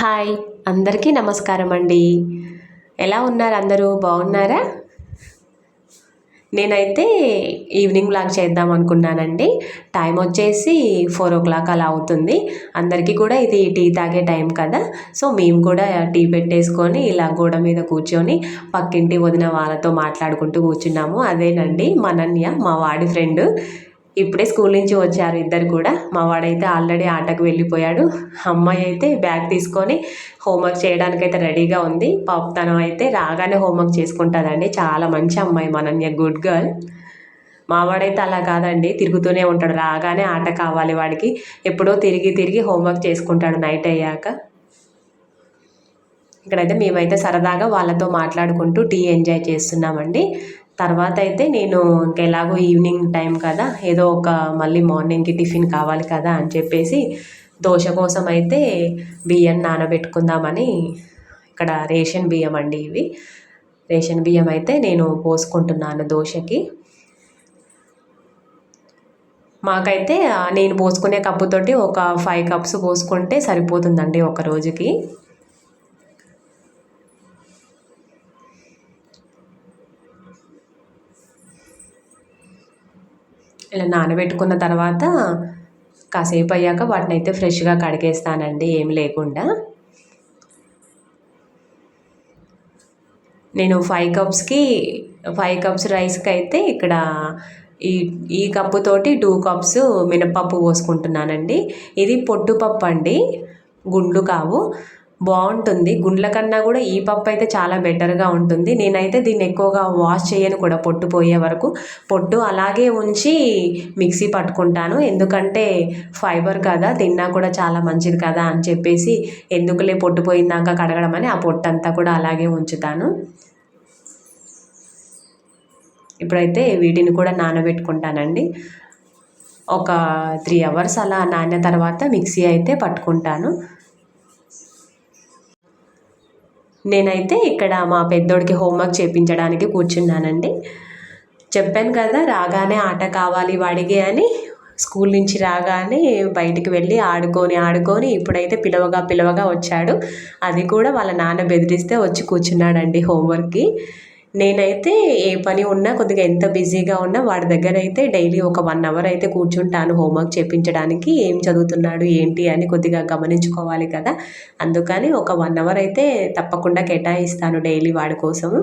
Hi అందరికీ నమస్కారం అండి. ఎలా ఉన్నారు? అందరూ బాగున్నారా? నేనైతే ఈవినింగ్ వ్లాగ్ చేద్దాం అనుకున్నానండి. టైం వచ్చేసి 4 o'clock అలా అవుతుంది. అందరికీ కూడా ఇది టీ తాగే టైం కదా. సో మేము కూడా టీ పెట్టేసుకొని ఇలా గోడ మీద కూర్చొని పక్కింటి వదిన వాళ్ళతో మాట్లాడుకుంటూ కూర్చున్నాము. అదేనండి మనన్య, మా వాడి ఫ్రెండ్. ఇప్పుడే స్కూల్ నుంచి వచ్చారు ఇద్దరు కూడా. మా వాడైతే ఆల్రెడీ ఆటకు వెళ్ళిపోయాడు. అమ్మాయి అయితే బ్యాగ్ తీసుకొని హోంవర్క్ చేయడానికైతే రెడీగా ఉంది. తను అయితే రాగానే హోంవర్క్ చేసుకుంటుందండి. చాలా మంచి అమ్మాయి మనన్య, గుడ్ గర్ల్. మా వాడైతే అలా కాదండి, తిరుగుతూనే ఉంటాడు. రాగానే ఆట కావాలి వాడికి. ఎప్పుడో తిరిగి తిరిగి హోంవర్క్ చేసుకుంటాడు నైట్ అయ్యాక. ఇక్కడైతే మేమైతే సరదాగా వాళ్ళతో మాట్లాడుకుంటూ టీ ఎంజాయ్ చేస్తున్నామండి. తర్వాత అయితే నేను ఎలాగో ఈవినింగ్ టైం కదా, ఏదో ఒక మళ్ళీ మార్నింగ్కి టిఫిన్ కావాలి కదా అని చెప్పేసి దోశ కోసం అయితే బియ్యం నానబెట్టుకుందామని, ఇక్కడ రేషన్ బియ్యం అండి ఇవి. రేషన్ బియ్యం అయితే నేను పోసుకుంటున్నాను దోశకి. మాకైతే నేను పోసుకునే కప్పుతోటి ఒక 5 cups పోసుకుంటే సరిపోతుందండి ఒక రోజుకి. ఇలా నానబెట్టుకున్న తర్వాత కాసేపు అయ్యాక వాటిని అయితే ఫ్రెష్గా కడిగేస్తానండి, ఏం లేకుండా. నేను 5 cups రైస్కి అయితే ఇక్కడ ఈ ఈ కప్పుతోటి 2 cups మినపప్పు పోసుకుంటున్నానండి. ఇది పొట్టుపప్పు అండి, గుండ్లు కావు. బాగుంటుంది. గుండ్ల కన్నా కూడా ఈ పప్పు అయితే చాలా బెటర్గా ఉంటుంది. నేనైతే దీన్ని ఎక్కువగా వాష్ చేయను కూడా, పొట్టు పోయే వరకు. పొట్టు అలాగే ఉంచి మిక్సీ పట్టుకుంటాను. ఎందుకంటే ఫైబర్ కదా, తిన్నా కూడా చాలా మంచిది కదా అని చెప్పేసి ఎందుకులే పొట్టు పోయిందాక కడగడం అని ఆ పొట్టు అంతా కూడా అలాగే ఉంచుతాను. ఇప్పుడైతే వీటిని కూడా నానబెట్టుకుంటానండి. ఒక 3 hours అలా నానిన తర్వాత మిక్సీ అయితే పట్టుకుంటాను. నేనైతే ఇక్కడ మా పెద్దోడికి హోంవర్క్ చేయించడానికి కూర్చున్నానండి. చెప్పాను కదా రాగానే ఆట కావాలి వాడికి అని. స్కూల్ నుంచి రాగానే బయటికి వెళ్ళి ఆడుకొని ఇప్పుడైతే పిలవగా వచ్చాడు. అది కూడా వాళ్ళ నాన్న బెదిరిస్తే వచ్చి కూర్చున్నాడండి హోంవర్క్కి. నేనైతే ఏ పని ఉన్నా, కొద్దిగా ఎంత బిజీగా ఉన్నా వాడి దగ్గర అయితే డైలీ ఒక 1 hour అయితే కూర్చుంటాను హోంవర్క్ చేయించడానికి. ఏం చదువుతున్నాడు ఏంటి అని కొద్దిగా గమనించుకోవాలి కదా. అందుకని ఒక 1 hour అయితే తప్పకుండా కేటాయిస్తాను డైలీ వాడి కోసము.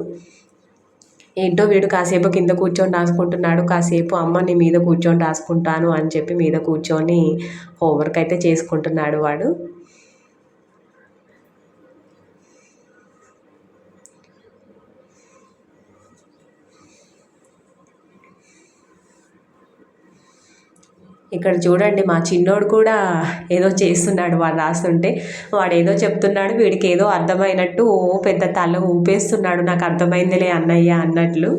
ఏంటో వీడు కాసేపు కింద కూర్చొని రాసుకుంటున్నాడు, కాసేపు అమ్మ నీ మీద కూర్చొని రాసుకుంటాను అని చెప్పి మీద కూర్చొని హోంవర్క్ అయితే చేసుకుంటున్నాడు వాడు. ఇక్కడ చూడండి మా చిన్నోడు కూడా ఏదో చేస్తున్నాడు, వాడు రాస్తుంటే. వాడు ఏదో చెప్తున్నాడు, వీడికి ఏదో అర్థమైనట్టు పెద్ద తల ఊపేస్తున్నాడు, నాకు అర్థమైందిలే అన్నయ్య అన్నట్లు.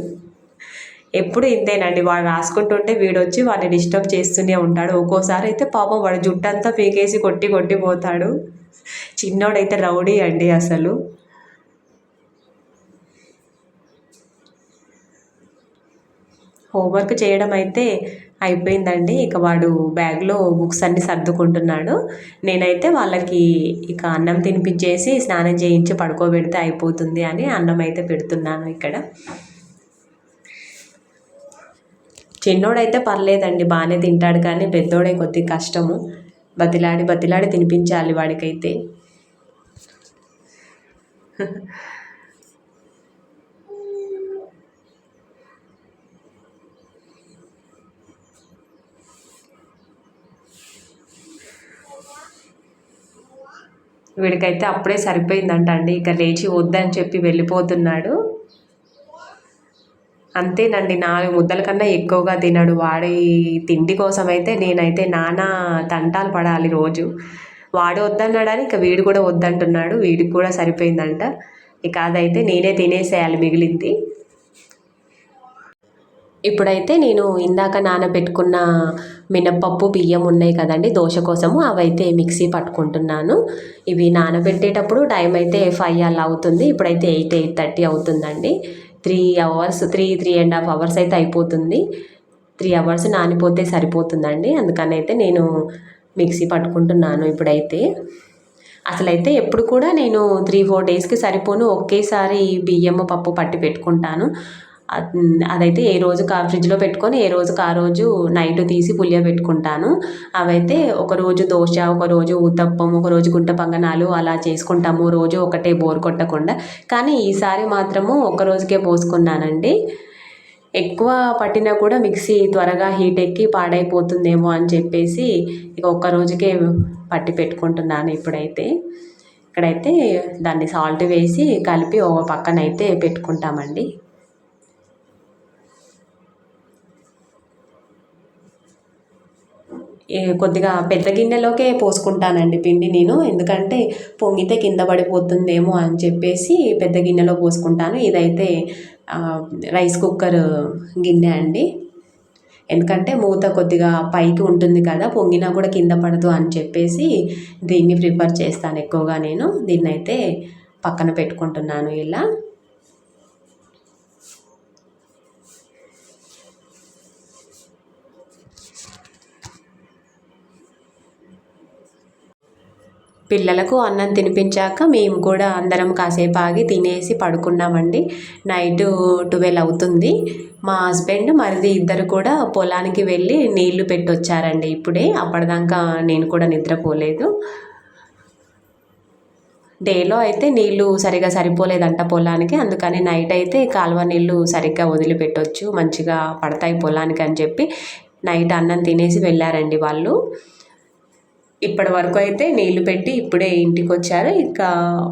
ఎప్పుడు ఇంతేనండి, వాడు రాసుకుంటుంటే వీడు వచ్చి వాడిని డిస్టర్బ్ చేస్తూనే ఉంటాడు. ఒక్కోసారి అయితే పాపం వాడు జుట్టంతా పీకేసి కొట్టిపోతాడు. చిన్నోడైతే రౌడీ అండి అసలు. హోంవర్క్ చేయడం అయితే అయిపోయిందండి. ఇక వాడు బ్యాగ్లో బుక్స్ అన్నీ సర్దుకుంటున్నాడు. నేనైతే వాళ్ళకి ఇక అన్నం తినిపించేసి స్నానం చేయించి పడుకోబెడితే అయిపోతుంది అని అన్నం అయితే పెడుతున్నాను ఇక్కడ. చిన్నోడైతే పర్లేదండి, బాగానే తింటాడు. కానీ పెద్దోడే కొద్దిగా కష్టము. బతిలాడి తినిపించాలి వాడికైతే. వీడికైతే అప్పుడే సరిపోయిందంట అండి. ఇక లేచి వద్దని చెప్పి వెళ్ళిపోతున్నాడు. అంతేనండి, 4 ముద్దల కన్నా ఎక్కువగా తినడు. వాడి తిండి కోసం అయితే నేనైతే నానా తంటాలు పడాలి రోజు. వాడు వద్దన్నాడని ఇక వీడు కూడా వద్దంటున్నాడు. వీడికి కూడా సరిపోయిందంట. ఇక అదైతే నేనే తినేసేయాలి మిగిలింది. ఇప్పుడైతే నేను ఇందాక నానబెట్టుకున్న మినపప్పు బియ్యం ఉన్నాయి కదండి దోశ కోసము, అవైతే మిక్సీ పట్టుకుంటున్నాను. ఇవి నానబెట్టేటప్పుడు టైం అయితే 5 అలా అవుతుంది. ఇప్పుడైతే 8:30 అవుతుందండి. 3.5 hours అయితే అయిపోతుంది. 3 hours నానిపోతే సరిపోతుందండి. అందుకని అయితే నేను మిక్సీ పట్టుకుంటున్నాను ఇప్పుడైతే. అసలైతే ఎప్పుడు కూడా నేను 3-4 డేస్కి సరిపోను ఒకేసారి బియ్యము పప్పు పట్టి పెట్టుకుంటాను. అదైతే ఏ రోజుకి ఆ ఫ్రిడ్జ్లో పెట్టుకొని ఏ రోజుకి ఆ రోజు నైట్ తీసి పులియబెట్టుకుంటాను. అవైతే ఒకరోజు దోశ, ఒకరోజు ఊతప్పం, ఒకరోజు గుంట పొంగనాలు అలా చేసుకుంటాము. రోజు ఒకటే బోర్ కొట్టకుండా. కానీ ఈసారి మాత్రము ఒక రోజుకే పోసుకున్నానండి. ఎక్కువ పట్టినా కూడా మిక్సీ త్వరగా హీట్ ఎక్కి పాడైపోతుందేమో అని చెప్పేసి ఇక ఒక్క రోజుకే పట్టి పెట్టుకుంటున్నాను ఇప్పుడైతే. ఇక్కడైతే దాన్ని సాల్ట్ వేసి కలిపి ఒక పక్కనైతే పెట్టుకుంటామండి. కొద్దిగా పెద్ద గిన్నెలోకే పోసుకుంటానండి పిండి నేను. ఎందుకంటే పొంగితే కింద పడిపోతుందేమో అని చెప్పేసి పెద్ద గిన్నెలో పోసుకుంటాను. ఇదైతే రైస్ కుక్కర్ గిన్నె అండి. ఎందుకంటే మూత కొద్దిగా పైకి ఉంటుంది కదా, పొంగినా కూడా కింద పడదు అని చెప్పేసి దీన్ని ప్రిఫర్ చేస్తాను ఎక్కువగా నేను. దీన్నైతే పక్కన పెట్టుకుంటున్నాను ఇలా. పిల్లలకు అన్నం తినిపించాక మేము కూడా అందరం కాసేపు ఆగి తినేసి పడుకున్నామండి. నైట్ 12 అవుతుంది. మా హస్బెండ్ మరిది ఇద్దరు కూడా పొలానికి వెళ్ళి నీళ్లు పెట్టొచ్చారండి ఇప్పుడే. అప్పటిదాకా నేను కూడా నిద్రపోలేదు. డేలో అయితే నీళ్లు సరిగా సరిపోలేదంట పొలానికి. అందుకని నైట్ అయితే కాలువ నీళ్లు సరిగ్గా వదిలిపెట్టొచ్చు, మంచిగా పడతాయి పొలానికి అని చెప్పి నైట్ అన్నం తినేసి వెళ్ళారండి వాళ్ళు. ఇప్పటి వరకు అయితే నీళ్లు పెట్టి ఇప్పుడే ఇంటికి వచ్చారు. ఇంకా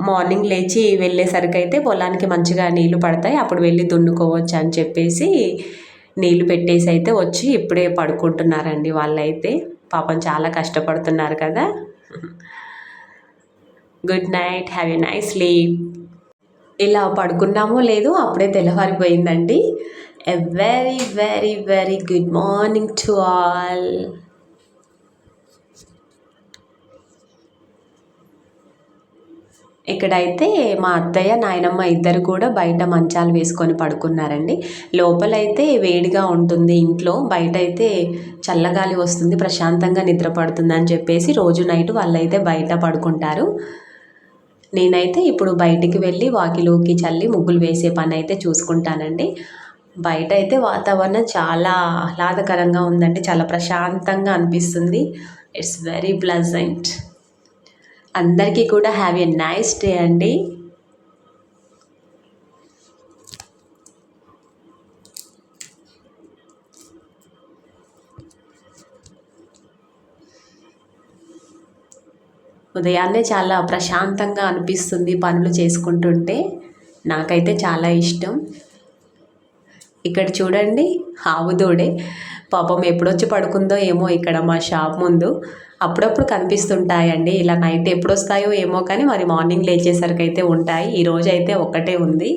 మార్నింగ్ లేచి వెళ్ళేసరికి అయితే పొలానికి మంచిగా నీళ్లు పడతాయి, అప్పుడు వెళ్ళి దున్నుకోవచ్చు అని చెప్పేసి నీళ్లు పెట్టేసి అయితే వచ్చి ఇప్పుడే పడుకుంటున్నారండి వాళ్ళైతే. పాపం చాలా కష్టపడుతున్నారు కదా. Good night, have a nice sleep. ఇలా పడుకున్నామో లేదో అప్పుడే తెల్లవారిపోయిందండి. A very very very good morning to all. ఇక్కడైతే మా అత్తయ్య, నాయనమ్మ ఇద్దరు కూడా బయట మంచాలు వేసుకొని పడుకున్నారండి. లోపలైతే వేడిగా ఉంటుంది ఇంట్లో, బయట అయితే చల్లగాలి వస్తుంది, ప్రశాంతంగా నిద్ర పడుతుంది అని చెప్పేసి రోజు నైట్ వాళ్ళైతే బయట పడుకుంటారు. నేనైతే ఇప్పుడు బయటికి వెళ్ళి వాకిలోకి చల్లి ముగ్గులు వేసే పని అయితే చూసుకుంటానండి. బయట అయితే వాతావరణం చాలా ఆహ్లాదకరంగా ఉందండి, చాలా ప్రశాంతంగా అనిపిస్తుంది. It's very pleasant. అందరికీ కూడా హ్యావ్ ఎ నైస్ డే అండి. ఉదయాన్నే చాలా ప్రశాంతంగా అనిపిస్తుంది పనులు చేసుకుంటుంటే. నాకైతే చాలా ఇష్టం. ఇక్కడ చూడండి ఆవు దూడే పాపం ఎప్పుడొచ్చి పడుకుందో ఏమో ఇక్కడ మా షాప్ ముందు. అప్పుడప్పుడు కనిపిస్తుంటాయండి ఇలా, నైట్ ఎప్పుడు వస్తాయో ఏమో కానీ మరి మార్నింగ్ లేచేసరికి అయితే ఉంటాయి. ఈరోజు అయితే ఒక్కటే ఉంది.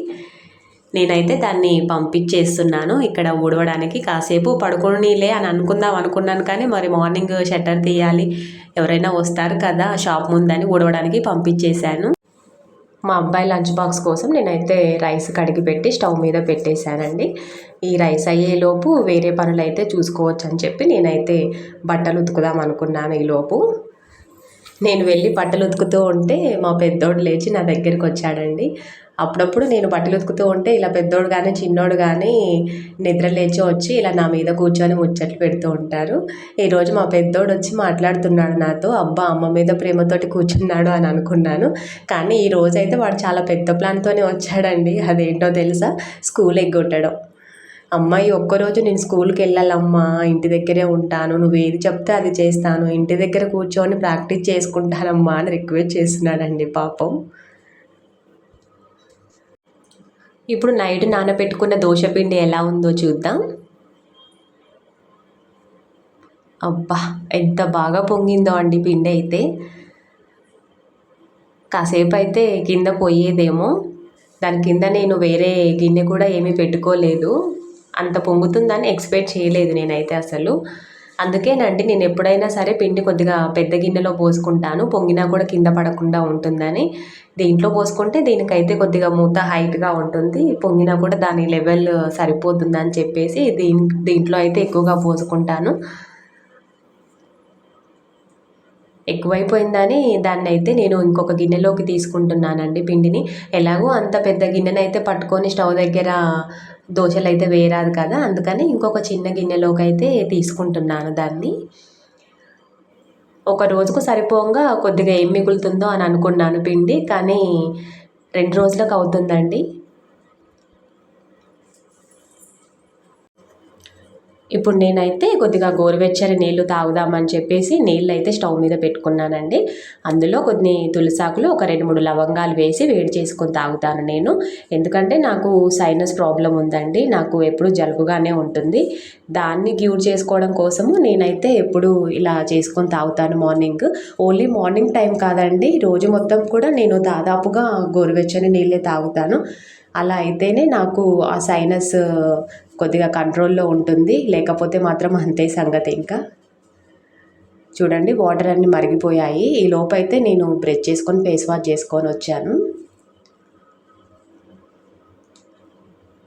నేనైతే దాన్ని పంపించేస్తున్నాను ఇక్కడ ఊడవడానికి. కాసేపు పడుకోనీలే అని అనుకున్నాను కానీ మరి మార్నింగ్ షట్టర్ తీయాలి, ఎవరైనా వస్తారు కదా షాప్ ముందని ఊడవడానికి పంపించేశాను. మా అబ్బాయి లంచ్ బాక్స్ కోసం నేనైతే రైస్ కడిగి పెట్టి స్టవ్ మీద పెట్టేశానండి. ఈ రైస్ అయ్యేలోపు వేరే పనులు అయితే చూసుకోవచ్చు అని చెప్పి నేనైతే బట్టలు ఉతుకుదాం అనుకున్నాను. ఈలోపు నేను వెళ్ళి బట్టలు ఉతుకుతూ ఉంటే మా పెద్దోడు లేచి నా దగ్గరికి వచ్చాడండి. అప్పుడప్పుడు నేను బట్టలు ఉతుకుతూ ఉంటే ఇలా పెద్దోడు కానీ చిన్నోడు కానీ నిద్ర లేచి వచ్చి ఇలా నా మీద కూర్చొని ముచ్చట్లు పెడుతూ ఉంటారు. ఈరోజు మా పెద్దోడు వచ్చి మాట్లాడుతున్నాడు నాతో. అబ్బా, అమ్మ మీద ప్రేమతోటి కూర్చున్నాడు అని అనుకున్నాను. కానీ ఈ రోజైతే వాడు చాలా పెద్ద ప్లాన్తోనే వచ్చాడండి. అదేంటో తెలుసా? స్కూల్ ఎగ్గొట్టడం. అమ్మాయి ఒక్కరోజు నేను స్కూల్కి వెళ్ళాలమ్మా, ఇంటి దగ్గరే ఉంటాను, నువ్వు ఏది చెప్తే అది చేస్తాను, ఇంటి దగ్గర కూర్చొని ప్రాక్టీస్ చేసుకుంటానమ్మా అని రిక్వెస్ట్ చేస్తున్నాడండి పాపం. ఇప్పుడు నైట్ నానబెట్టుకున్న దోశపిండి ఎలా ఉందో చూద్దాం. అబ్బా, ఎంత బాగా పొంగిందో అండి పిండి అయితే. కాసేపు అయితే కింద పోయేదేమో. దాని కింద నేను వేరే గిన్నె కూడా ఏమీ పెట్టుకోలేదు. అంత పొంగుతుందని ఎక్స్పెక్ట్ చేయలేదు నేనైతే అసలు. అందుకేనండి నేను ఎప్పుడైనా సరే పిండి కొద్దిగా పెద్ద గిన్నెలో పోసుకుంటాను, పొంగినా కూడా కింద పడకుండా ఉంటుందని. దీంట్లో పోసుకుంటే దీనికైతే కొద్దిగా మూత హైట్గా ఉంటుంది, పొంగినా కూడా దాని లెవెల్ సరిపోతుందని చెప్పేసి దీంట్లో అయితే ఎక్కువగా పోసుకుంటాను. ఎక్కువైపోయిందని దాన్ని అయితే నేను ఇంకొక గిన్నెలోకి తీసుకుంటున్నానండి పిండిని. ఎలాగో అంత పెద్ద గిన్నెనైతే పట్టుకొని స్టవ్ దగ్గర దోశలు అయితే వేయరాదు కదా, అందుకని ఇంకొక చిన్న గిన్నెలోకి అయితే తీసుకుంటున్నాను దాన్ని. ఒక రోజుకు సరిపోగా కొద్దిగా ఏం మిగులుతుందో అని అనుకున్నాను పిండి, కానీ 2 రోజులకు అవుతుందండి. ఇప్పుడు నేనైతే కొద్దిగా గోరువెచ్చని నీళ్లు తాగుదామని చెప్పేసి నీళ్ళు అయితే స్టవ్ మీద పెట్టుకున్నానండి. అందులో కొన్ని తులసాకులు, ఒక 2-3 లవంగాలు వేసి వేడి చేసుకొని తాగుతాను నేను. ఎందుకంటే నాకు సైనస్ ప్రాబ్లం ఉందండి, నాకు ఎప్పుడు జలుబుగానే ఉంటుంది. దాన్ని క్యూర్ చేసుకోవడం కోసము నేనైతే ఎప్పుడు ఇలా చేసుకొని తాగుతాను మార్నింగ్. ఓన్లీ మార్నింగ్ టైం కాదండి, రోజు మొత్తం కూడా నేను దాదాపుగా గోరువెచ్చని నీళ్ళే తాగుతాను. అలా అయితేనే నాకు ఆ సైనస్ కొద్దిగా కంట్రోల్లో ఉంటుంది, లేకపోతే మాత్రం అంతే సంగతి. ఇంకా చూడండి వాటర్ అన్నీ మరిగిపోయాయి. ఈ లోపైతే నేను బ్రష్ చేసుకొని ఫేస్ వాష్ చేసుకొని వచ్చాను.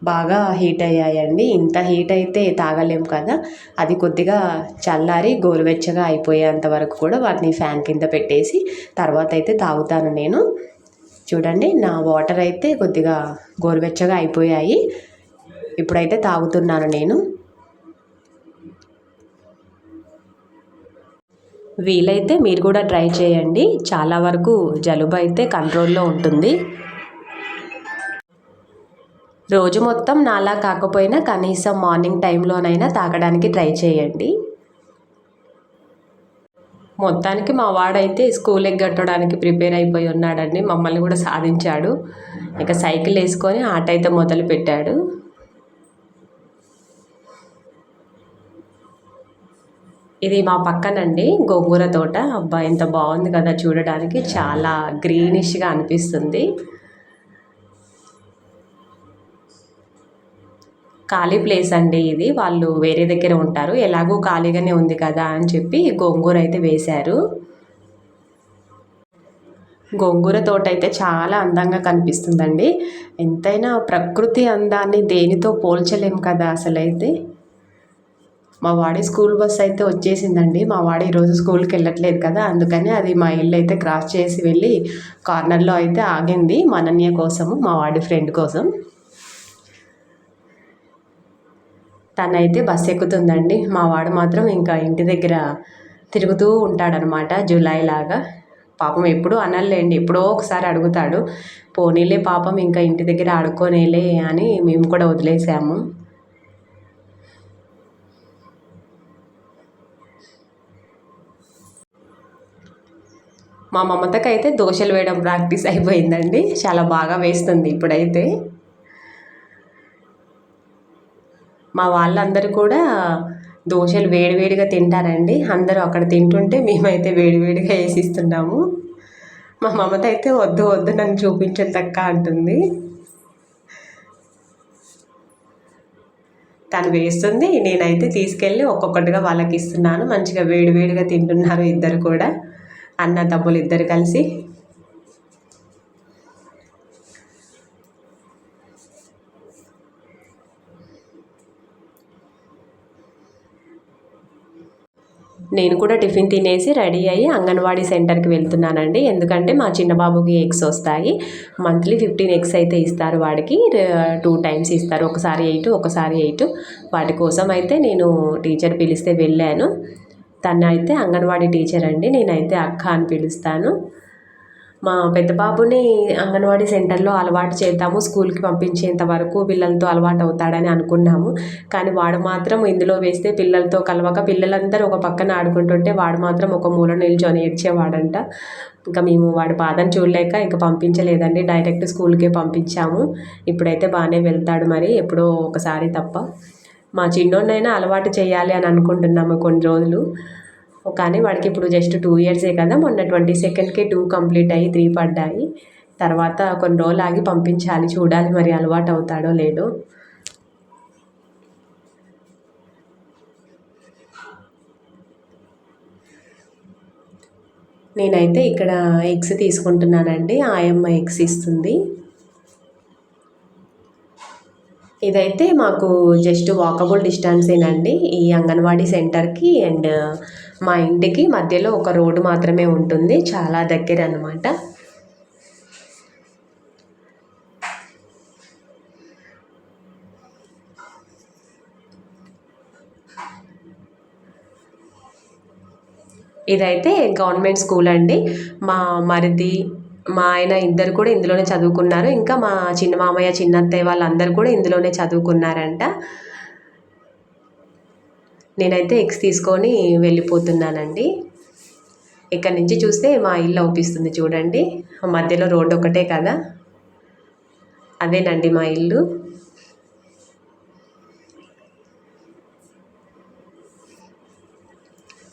బాగా హీట్ అయ్యాయండి. ఇంత హీట్ అయితే తాగలేము కదా, అది కొద్దిగా చల్లారి గోరువెచ్చగా అయిపోయేంత వరకు కూడా వాటిని ఫ్యాన్ కింద పెట్టేసి తర్వాత అయితే తాగుతాను నేను. చూడండి నా వాటర్ అయితే కొద్దిగా గోరువెచ్చగా అయిపోయాయి. ఇప్పుడైతే తాగుతున్నాను నేను. వీలైతే మీరు కూడా ట్రై చేయండి, చాలా వరకు జలుబు అయితే కంట్రోల్లో ఉంటుంది. రోజు మొత్తం నాలా కాకపోయినా కనీసం మార్నింగ్ టైంలోనైనా తాగడానికి ట్రై చేయండి. మొత్తానికి మా వాడైతే స్కూల్ ఎగ్గొట్టడానికి ప్రిపేర్ అయిపోయి ఉన్నాడండి. మమ్మల్ని కూడా సాధించాడు. ఇక సైకిల్ వేసుకొని ఆట అయితే మొదలు పెట్టాడు. ఇది మా పక్కనండి గోంగూర తోట. అబ్బా ఎంత బాగుంది కదా చూడడానికి, చాలా గ్రీనిష్గా అనిపిస్తుంది. ఖాళీ ప్లేస్ అండి ఇది, వాళ్ళు వేరే దగ్గర ఉంటారు, ఎలాగో ఖాళీగానే ఉంది కదా అని చెప్పి గోంగూర అయితే వేశారు. గోంగూర తోట అయితే చాలా అందంగా కనిపిస్తుందండి. ఎంతైనా ప్రకృతి అందాన్ని దేనితో పోల్చలేం కదా అసలైతే. మా వాడి స్కూల్ బస్ అయితే వచ్చేసిందండి. మా వాడు ఈరోజు స్కూల్కి వెళ్ళట్లేదు కదా, అందుకని అది మా ఇల్లు అయితే క్రాస్ చేసి వెళ్ళి కార్నర్లో అయితే ఆగింది మా అనన్య కోసము, మా వాడి ఫ్రెండ్ కోసం. తనైతే బస్ ఎక్కుతుందండి. మా వాడు మాత్రం ఇంకా ఇంటి దగ్గర తిరుగుతూ ఉంటాడనమాట, జూలై లాగా. పాపం ఎప్పుడూ అనలేండి, ఎప్పుడో ఒకసారి అడుగుతాడు. పోనీలే పాపం ఇంకా ఇంటి దగ్గర ఆడుకోనేలే అని మేము కూడా వదిలేసాము. మా మమతకైతే దోశలు వేయడం ప్రాక్టీస్ అయిపోయిందండి, చాలా బాగా వేస్తుంది ఇప్పుడైతే. మా వాళ్ళందరూ కూడా దోశలు వేడివేడిగా తింటారండి. అందరూ అక్కడ తింటుంటే మేమైతే వేడివేడిగా వేసిస్తున్నాము. మా మమత అయితే వద్దు వద్దు నన్ను చూపించండి తక్క అంటుంది. తను వేస్తుంది, నేనైతే తీసుకెళ్ళి ఒక్కొక్కటిగా వాళ్ళకి ఇస్తున్నాను. మంచిగా వేడివేడిగా తింటున్నారు ఇద్దరు కూడా, అన్న తమ్ములు ఇద్దరు కలిసి. నేను కూడా టిఫిన్ తినేసి రెడీ అయ్యి అంగన్వాడీ సెంటర్కి వెళ్తున్నానండి. ఎందుకంటే మా చిన్న బాబుకి ఎగ్స్ వస్తాయి, మంత్లీ 15 ఎగ్స్ అయితే ఇస్తారు వాడికి. 2 టైమ్స్ ఇస్తారు, ఒకసారి 8 ఒకసారి 8. వాటి కోసం అయితే నేను టీచర్ పిలిస్తే వెళ్ళాను. తను అయితే అంగన్వాడీ టీచర్ అండి, నేనైతే అక్క అని పిలుస్తాను. మా పెద్ద బాబుని అంగన్వాడీ సెంటర్లో అలవాటు చేద్దాము, స్కూల్కి పంపించేంత వరకు పిల్లలతో అలవాటు అవుతాడని అనుకున్నాము. కానీ వాడు మాత్రం ఇందులో వేస్తే పిల్లలతో కలవక, పిల్లలందరూ ఒక పక్కన ఆడుకుంటుంటే వాడు మాత్రం ఒక మూల నిల్చొని ఏడ్చేవాడంట. ఇంకా మేము వాడి బాధను చూడలేక ఇంకా పంపించలేదండి, డైరెక్ట్ స్కూల్కే పంపించాము. ఇప్పుడైతే బాగానే వెళ్తాడు, మరి ఎప్పుడో ఒకసారి తప్ప. మా చిన్నోడినైనా అలవాటు చేయాలి అని అనుకుంటున్నాము కొన్ని రోజులు. కానీ వాడికి ఇప్పుడు జస్ట్ 2 ఇయర్సే కదా, మొన్న 22కే 2 కంప్లీట్ అయ్యి 3 పడ్డాయి. తర్వాత కొన్ని రోజులు ఆగి పంపించాలి, చూడాలి మరి అలవాటు అవుతాడో లేదో. నేనైతే ఇక్కడ ఎగ్స్ తీసుకుంటున్నానండి, ఆయమ్మ ఎగ్స్ ఇస్తుంది. ఇదైతే మాకు జస్ట్ వాకబుల్ డిస్టెన్సేనండి ఈ అంగన్వాడీ సెంటర్కి అండ్ మా ఇంటికి మధ్యలో ఒక రోడ్డు మాత్రమే ఉంటుంది, చాలా దగ్గర అన్నమాట. ఇదైతే గవర్నమెంట్ స్కూల్ అండి. మా మరిది, మా ఆయన ఇద్దరు కూడా ఇందులోనే చదువుకున్నారు. ఇంకా మా చిన్న మామయ్య, చిన్నత్తయ్య వాళ్ళందరూ కూడా ఇందులోనే చదువుకున్నారంట. నేనైతే ఎగ్స్ తీసుకొని వెళ్ళిపోతున్నానండి. ఇక్కడ నుంచి చూస్తే మా ఇల్లు అవుపిస్తుంది చూడండి. మధ్యలో రోడ్డు ఒకటే కదా, అదేనండి మా ఇల్లు.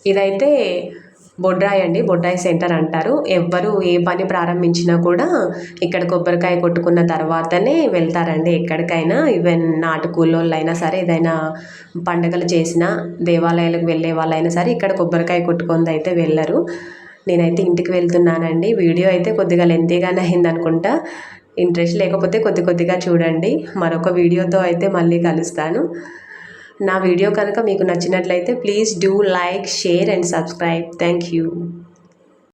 ఇదైతే బొడ్రాయి అండి, బొడ్రాయి సెంటర్ అంటారు. ఎవ్వరు ఏ పని ప్రారంభించినా కూడా ఇక్కడ కొబ్బరికాయ కొట్టుకున్న తర్వాతనే వెళ్తారండి ఎక్కడికైనా. ఈవెన్ నాటు కూలోళ్ళు అయినా సరే, ఏదైనా పండుగలు చేసినా, దేవాలయాలకు వెళ్ళే వాళ్ళైనా సరే ఇక్కడ కొబ్బరికాయ కొట్టుకుంది అయితే వెళ్ళరు. నేనైతే ఇంటికి వెళ్తున్నానండి. వీడియో అయితే కొద్దిగా లెంతీగానే అయింది అనుకుంటా. ఇంట్రెస్ట్ లేకపోతే కొద్దిగా చూడండి. మరొక వీడియోతో అయితే మళ్ళీ కలుస్తాను. నా వీడియో కనుక మీకు నచ్చినట్లయితే please do like, share and subscribe. Thank you.